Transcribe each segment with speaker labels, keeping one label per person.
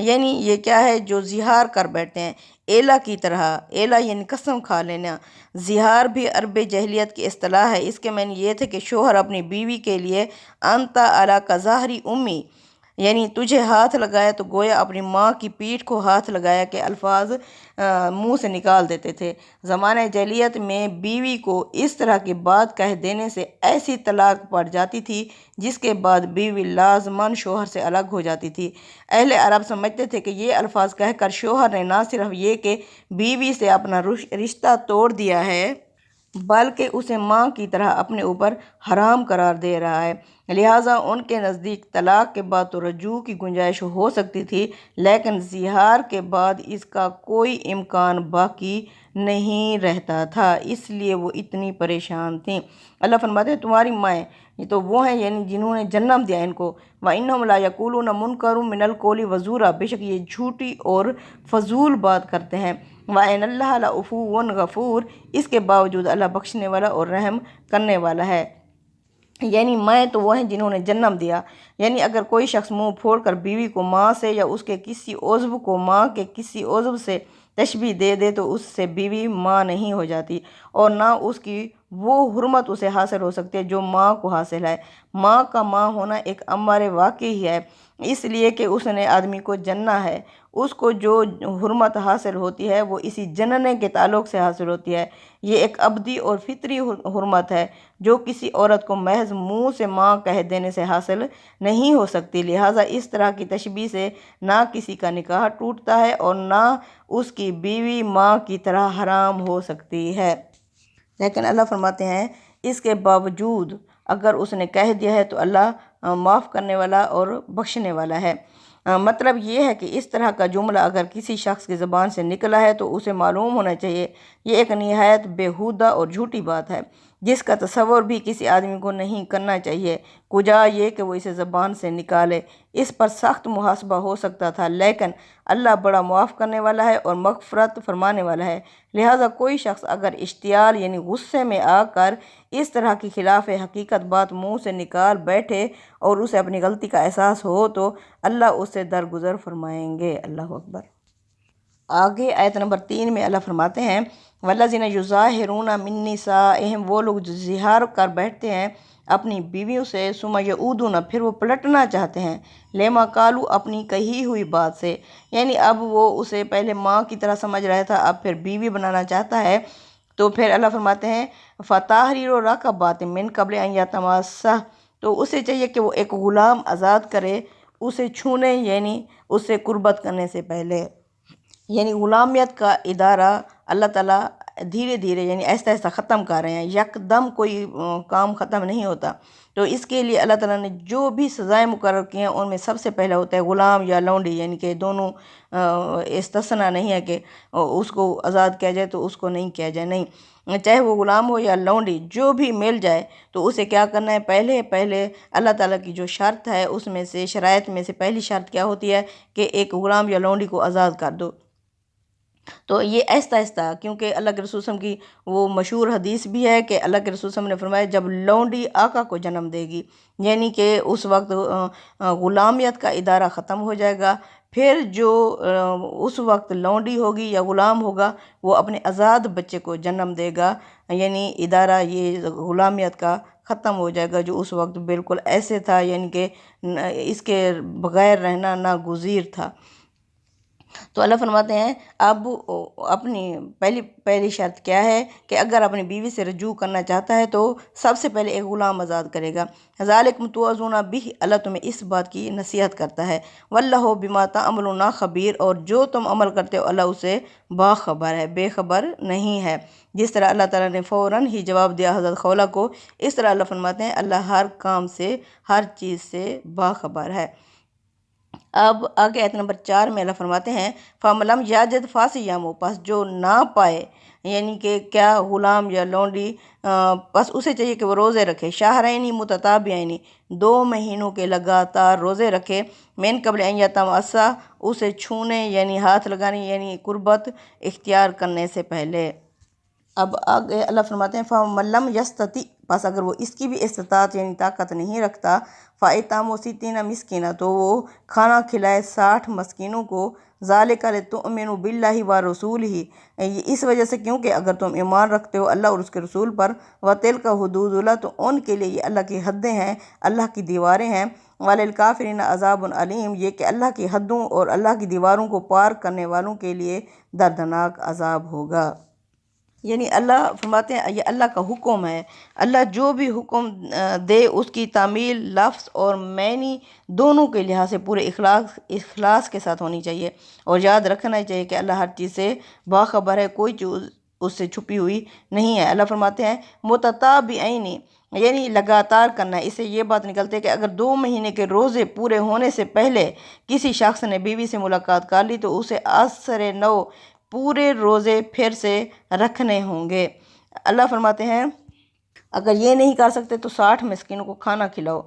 Speaker 1: یعنی یہ کیا ہے؟ جو زہار کر بیٹھتے ہیں ایلا کی طرح۔ ایلا یعنی قسم کھا لینا۔ زہار بھی عرب جاہلیت کی اصطلاح ہے۔ اس کے معنی یہ تھے کہ شوہر اپنی بیوی کے لیے انت علی کا ظہری امی، یعنی تجھے ہاتھ لگایا تو گویا اپنی ماں کی پیٹھ کو ہاتھ لگایا کے الفاظ منہ سے نکال دیتے تھے۔ زمانہ جاہلیت میں بیوی کو اس طرح کی بات کہہ دینے سے ایسی طلاق پڑ جاتی تھی جس کے بعد بیوی لازماً شوہر سے الگ ہو جاتی تھی۔ اہل عرب سمجھتے تھے کہ یہ الفاظ کہہ کر شوہر نے نہ صرف یہ کہ بیوی سے اپنا رشتہ توڑ دیا ہے بلکہ اسے ماں کی طرح اپنے اوپر حرام قرار دے رہا ہے۔ لہٰذا ان کے نزدیک طلاق کے بعد تو رجوع کی گنجائش ہو سکتی تھی، لیکن زہار کے بعد اس کا کوئی امکان باقی نہیں رہتا تھا، اس لیے وہ اتنی پریشان تھیں۔ اللہ فرماتے ہیں تمہاری مائیں، یہ تو وہ ہیں یعنی جنہوں نے جنم دیا ان کو، وَإِنَّهُمْ لَا يَقُولُونَ مُنْكَرٌ مِّنَ الْقَوْلِ وَزُورًا، بے شک یہ جھوٹی اور فضول بات کرتے ہیں۔ وَإِنَّ اللَّهَ لَعَفُوٌّ غَفُورٌ، اس کے باوجود اللہ بخشنے والا اور رحم کرنے والا ہے۔ یعنی مائیں تو وہ ہیں جنہوں نے جنم دیا، یعنی اگر کوئی شخص منہ پھوڑ کر بیوی کو ماں سے یا اس کے کسی عضو کو ماں کے کسی عضو سے تشبیہ دے دے تو اس سے بیوی ماں نہیں ہو جاتی، اور نہ اس کی وہ حرمت اسے حاصل ہو سکتی ہے جو ماں کو حاصل ہے۔ ماں کا ماں ہونا ایک امر واقعی ہے، اس لیے کہ اس نے آدمی کو جننا ہے۔ اس کو جو حرمت حاصل ہوتی ہے وہ اسی جننے کے تعلق سے حاصل ہوتی ہے۔ یہ ایک ابدی اور فطری حرمت ہے جو کسی عورت کو محض منہ سے ماں کہہ دینے سے حاصل نہیں ہو سکتی، لہٰذا اس طرح کی تشبیہ سے نہ کسی کا نکاح ٹوٹتا ہے اور نہ اس کی بیوی ماں کی طرح حرام ہو سکتی ہے۔ لیکن اللہ فرماتے ہیں اس کے باوجود اگر اس نے کہہ دیا ہے تو اللہ معاف کرنے والا اور بخشنے والا ہے۔ مطلب یہ ہے کہ اس طرح کا جملہ اگر کسی شخص کی زبان سے نکلا ہے تو اسے معلوم ہونا چاہیے یہ ایک نہایت بیہودہ اور جھوٹی بات ہے جس کا تصور بھی کسی آدمی کو نہیں کرنا چاہیے، کجا یہ کہ وہ اسے زبان سے نکالے۔ اس پر سخت محاسبہ ہو سکتا تھا، لیکن اللہ بڑا معاف کرنے والا ہے اور مغفرت فرمانے والا ہے، لہٰذا کوئی شخص اگر اشتعال یعنی غصے میں آ کر اس طرح کی خلاف حقیقت بات منہ سے نکال بیٹھے اور اسے اپنی غلطی کا احساس ہو تو اللہ اس سے درگزر فرمائیں گے۔ اللہ اکبر۔ آگے آیت نمبر 3 میں اللہ فرماتے ہیں وَالَّذِينَ يُظَاهِرُونَ مِن نِّسَائِهِمْ، وہ لوگ جو زہار کر بیٹھتے ہیں اپنی بیویوں سے، ثُمَّ يَعُودُونَ، پھر وہ پلٹنا چاہتے ہیں، لِمَا قَالُوا، اپنی کہی ہوئی بات سے، یعنی اب وہ اسے پہلے ماں کی طرح سمجھ رہا تھا اب پھر بیوی بنانا چاہتا ہے، تو پھر اللہ فرماتے ہیں فَتَحْرِيرُ رَقَبَةٍ مِّن قَبْلِ أَن يَتَمَاسَّا، تو اسے چاہیے کہ وہ ایک غلام آزاد کرے اسے چھونے یعنی اس سے قربت کرنے سے پہلے۔ یعنی غلامیت کا ادارہ اللہ تعالیٰ دھیرے دھیرے یعنی آہستہ آہستہ ختم کر رہے ہیں، یکدم کوئی کام ختم نہیں ہوتا، تو اس کے لیے اللہ تعالیٰ نے جو بھی سزائیں مقرر کی ہیں ان میں سب سے پہلا ہوتا ہے غلام یا لونڈی، یعنی کہ دونوں استثنا نہیں ہے کہ اس کو آزاد کیا جائے تو اس کو نہیں کیا جائے، نہیں، چاہے وہ غلام ہو یا لونڈی جو بھی مل جائے تو اسے کیا کرنا ہے، پہلے اللہ تعالیٰ کی جو شرط ہے اس میں سے شرائط میں سے پہلی شرط کیا ہوتی ہے کہ ایک غلام یا لونڈی کو آزاد کر دو۔ تو یہ آہستہ آہستہ، کیونکہ اللہ کے رسول صلی اللہ علیہ وسلم کی وہ مشہور حدیث بھی ہے کہ اللہ کے رسول صلی اللہ علیہ وسلم نے فرمایا جب لونڈی آقا کو جنم دے گی یعنی کہ اس وقت غلامیت کا ادارہ ختم ہو جائے گا، پھر جو اس وقت لونڈی ہوگی یا غلام ہوگا وہ اپنے آزاد بچے کو جنم دے گا، یعنی ادارہ یہ غلامیت کا ختم ہو جائے گا جو اس وقت بالکل ایسے تھا یعنی کہ اس کے بغیر رہنا ناگزیر تھا۔ تو اللہ فرماتے ہیں اب اپنی پہلی شرط کیا ہے کہ اگر اپنی بیوی سے رجوع کرنا چاہتا ہے تو سب سے پہلے ایک غلام آزاد کرے گا۔ ذَلِكُمْ تُوعَظُونَ بِهِ، اللہ تمہیں اس بات کی نصیحت کرتا ہے، وَاللَّهُ بِمَا تَعْمَلُونَ خَبِيرٌ، اور جو تم عمل کرتے ہو اللہ اسے باخبر ہے، بے خبر نہیں ہے۔ جس طرح اللہ تعالیٰ نے فوراً ہی جواب دیا حضرت خولہ کو، اس طرح اللہ فرماتے ہیں اللہ ہر کام سے ہر چیز سے باخبر ہے۔ اب آگے آیت نمبر 4 میں اللہ فرماتے ہیں فَمَن لَمْ يَجِدْ فَصِيَامُ، پس جو نہ پائے یعنی کہ کیا غلام یا لونڈی، پس اسے چاہیے کہ وہ روزے رکھے، شہرین متتابعین، 2 مہینوں کے لگاتار روزے رکھے، من قبل ان یتماسا، اسے چھونے یعنی ہاتھ لگانے یعنی قربت اختیار کرنے سے پہلے۔ اب آگے اللہ فرماتے ہیں فَمَن لَمْ يَسْتَطِعْ، بس اگر وہ اس کی بھی استطاعت یعنی طاقت نہیں رکھتا، فَإِطْعَامُ سِتِّينَ مِسْكِينًا تو وہ کھانا کھلائے 60 مسکینوں کو، ذَلِكَ لِتُؤْمِنُوا بِاللَّهِ وَرَسُولِهِ، اس وجہ سے کیونکہ اگر تم ایمان رکھتے ہو اللہ اور اس کے رسول پر، وَتِلْكَ حُدُودُ اللَّهِ تو ان کے لیے یہ اللہ کی حدیں ہیں، اللہ کی دیواریں ہیں، وَلِلْكَافِرِينَ عَذَابٌ أَلِيمٌ یہ کہ اللہ کی حدوں اور اللہ کی دیواروں کو پار کرنے والوں کے لیے دردناک عذاب ہوگا۔ یعنی اللہ فرماتے ہیں یہ اللہ کا حکم ہے، اللہ جو بھی حکم دے اس کی تعمیل لفظ اور معنی دونوں کے لحاظ سے پورے اخلاص کے ساتھ ہونی چاہیے، اور یاد رکھنا چاہیے کہ اللہ ہر چیز سے باخبر ہے، کوئی چیز اس سے چھپی ہوئی نہیں ہے۔ اللہ فرماتے ہیں متتابعین یعنی لگاتار کرنا ہے۔ اس سے یہ بات نکلتی ہے کہ اگر 2 مہینے کے روزے پورے ہونے سے پہلے کسی شخص نے بیوی سے ملاقات کر لی تو اسے عصر نو پورے روزے پھر سے رکھنے ہوں گے۔ اللہ فرماتے ہیں اگر یہ نہیں کر سکتے تو 60 مسکینوں کو کھانا کھلاؤ۔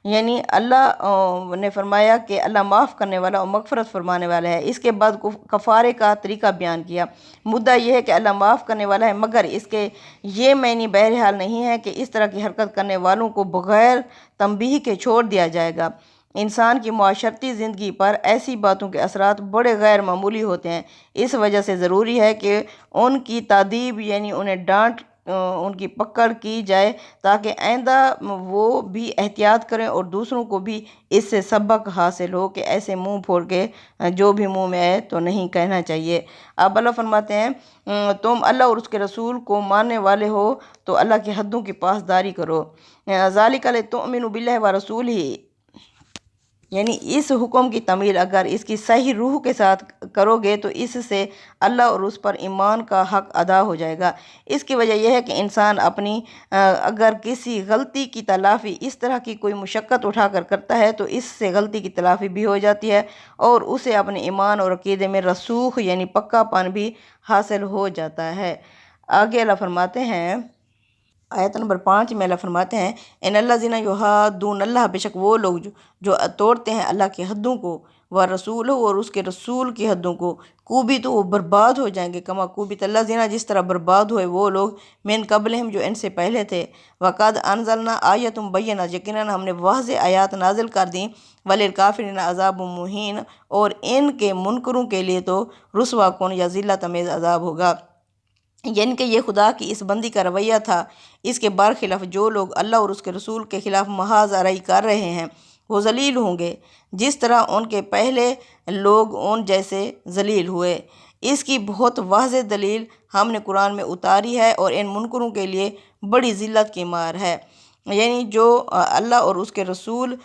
Speaker 1: یعنی اللہ نے فرمایا کہ اللہ معاف کرنے والا اور مغفرت فرمانے والا ہے۔ اس کے بعد کفارے کا طریقہ بیان کیا۔ مدعا یہ ہے کہ اللہ معاف کرنے والا ہے، مگر اس کے یہ معنی بہرحال نہیں ہے کہ اس طرح کی حرکت کرنے والوں کو بغیر تنبیہ کے چھوڑ دیا جائے گا۔ انسان کی معاشرتی زندگی پر ایسی باتوں کے اثرات بڑے غیر معمولی ہوتے ہیں، اس وجہ سے ضروری ہے کہ ان کی تادیب یعنی انہیں ڈانٹ ان کی پکڑ کی جائے تاکہ آئندہ وہ بھی احتیاط کریں اور دوسروں کو بھی اس سے سبق حاصل ہو کہ ایسے منہ پھوڑ کے جو بھی منہ میں آئے تو نہیں کہنا چاہیے۔ اب اللہ فرماتے ہیں تم اللہ اور اس کے رسول کو ماننے والے ہو تو اللہ کی حدوں کی پاسداری کرو۔ ذَلِكَ لِتُؤْمِنُوا بِاللَّهِ وَرَسُولِهِ یعنی اس حکم کی تعمیل اگر اس کی صحیح روح کے ساتھ کرو گے تو اس سے اللہ اور اس پر ایمان کا حق ادا ہو جائے گا۔ اس کی وجہ یہ ہے کہ انسان اپنی اگر کسی غلطی کی تلافی اس طرح کی کوئی مشقت اٹھا کر کرتا ہے تو اس سے غلطی کی تلافی بھی ہو جاتی ہے اور اسے اپنے ایمان اور عقیدے میں رسوخ یعنی پکا پن بھی حاصل ہو جاتا ہے۔ آگے اللہ فرماتے ہیں آیت نمبر 5 میں اللہ فرماتے ہیں ان الذین یحادون اللہ بے شک وہ لوگ جو توڑتے ہیں اللہ کی حدوں کو، ورسولہ اور اس کے رسول کی حدوں کو، کوبی تو وہ برباد ہو جائیں گے، کما کوبیت الذین جس طرح برباد ہوئے وہ لوگ من قبلہم جو ان سے پہلے تھے، وقد انزلنا آیۃ بینہ یقیناً ہم نے واضح آیات نازل کر دیں، وللکافرین عذاب مہین اور ان کے منکروں کے لیے تو رسوا کن یا ذلت امیز عذاب ہوگا۔ یعنی کہ یہ خدا کی اس بندی کا رویہ تھا، اس کے برخلاف جو لوگ اللہ اور اس کے رسول کے خلاف محاذ آرائی کر رہے ہیں وہ ذلیل ہوں گے جس طرح ان کے پہلے لوگ ان جیسے ذلیل ہوئے۔ اس کی بہت واضح دلیل ہم نے قرآن میں اتاری ہے اور ان منکروں کے لیے بڑی ذلت کی مار ہے، یعنی جو اللہ اور اس کے رسول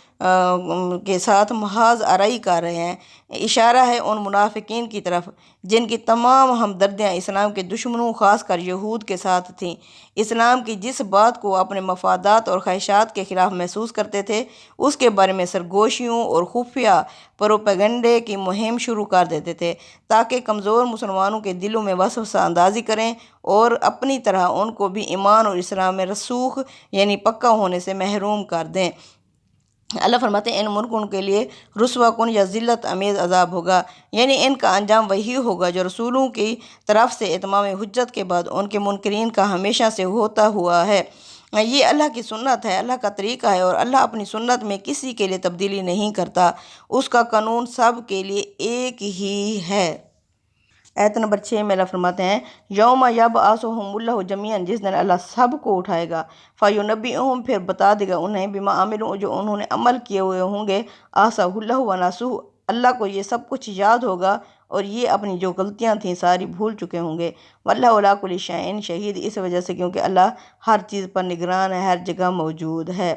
Speaker 1: کے ساتھ محاذ آرائی کر رہے ہیں۔ اشارہ ہے ان منافقین کی طرف جن کی تمام ہمدردیاں اسلام کے دشمنوں خاص کر یہود کے ساتھ تھیں۔ اسلام کی جس بات کو اپنے مفادات اور خواہشات کے خلاف محسوس کرتے تھے اس کے بارے میں سرگوشیوں اور خفیہ پروپیگنڈے کی مہم شروع کر دیتے تھے تاکہ کمزور مسلمانوں کے دلوں میں وسوسہ اندازی کریں اور اپنی طرح ان کو بھی ایمان اور اسلام میں رسوخ یعنی پکا ہونے سے محروم کر دیں۔ اللہ فرماتے ہیں ان منکروں کے لیے رسوا کن یا ذلت امیز عذاب ہوگا، یعنی ان کا انجام وہی ہوگا جو رسولوں کی طرف سے اتمام حجت کے بعد ان کے منکرین کا ہمیشہ سے ہوتا ہوا ہے۔ یہ اللہ کی سنت ہے، اللہ کا طریقہ ہے اور اللہ اپنی سنت میں کسی کے لیے تبدیلی نہیں کرتا، اس کا قانون سب کے لیے ایک ہی ہے۔ آیت نمبر 6 میں اللہ فرماتے ہیں یوم یبعثہم اللہ جمیعا جس دن اللہ سب کو اٹھائے گا، فینبئہم پھر بتا دے گا انہیں بما عملوا جو انہوں نے عمل کیے ہوئے ہوں گے، احصاہ اللہ ونسوہ اللہ کو یہ سب کچھ یاد ہوگا اور یہ اپنی جو غلطیاں تھیں ساری بھول چکے ہوں گے، واللہ علی کل شیء شہید اس وجہ سے کیونکہ اللہ ہر چیز پر نگران ہے، ہر جگہ موجود ہے۔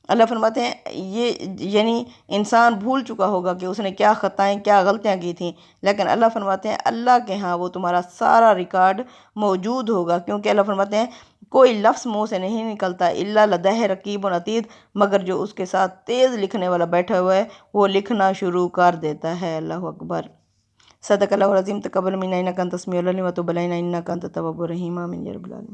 Speaker 1: اللہ فرماتے ہیں یہ یعنی انسان بھول چکا ہوگا کہ اس نے کیا خطائیں کیا غلطیاں کی تھیں، لیکن اللہ فرماتے ہیں اللہ کے ہاں وہ تمہارا سارا ریکارڈ موجود ہوگا، کیونکہ اللہ فرماتے ہیں کوئی لفظ منہ سے نہیں نکلتا الا لدیہ رقیب عتید مگر جو اس کے ساتھ تیز لکھنے والا بیٹھا ہوا ہے وہ لکھنا شروع کر دیتا ہے۔ اللہ اکبر۔ صدق اللہ العظیم۔ تقبل منا انک انت السمیع العلیم وتب علینا انک انت التواب الرحیم۔ آمین یا رب العالمین۔